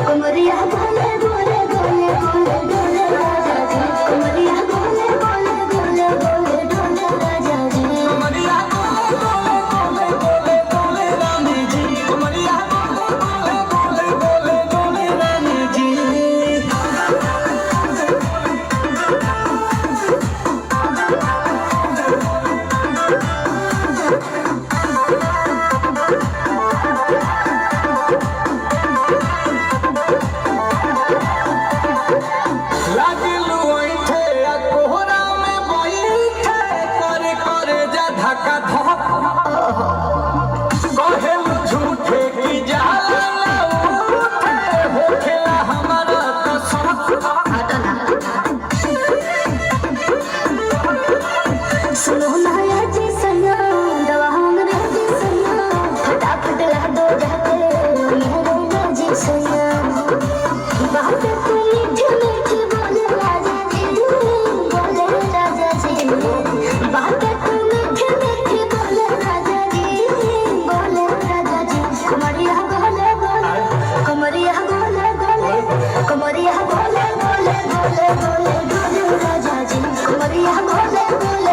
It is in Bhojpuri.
कमरिया बोले बोले बोले बोले डोले राजा जी कमरिया बोले बोले बोले बोले डोले राजा जी कमरिया बोले बोले बोले बोले रानी जी कमरिया बोले बोले बोले बोले रानी जी सुनो माया जी सना दवा अंग्रेजी सना फटाफट ला दो जाके मेरे जी सना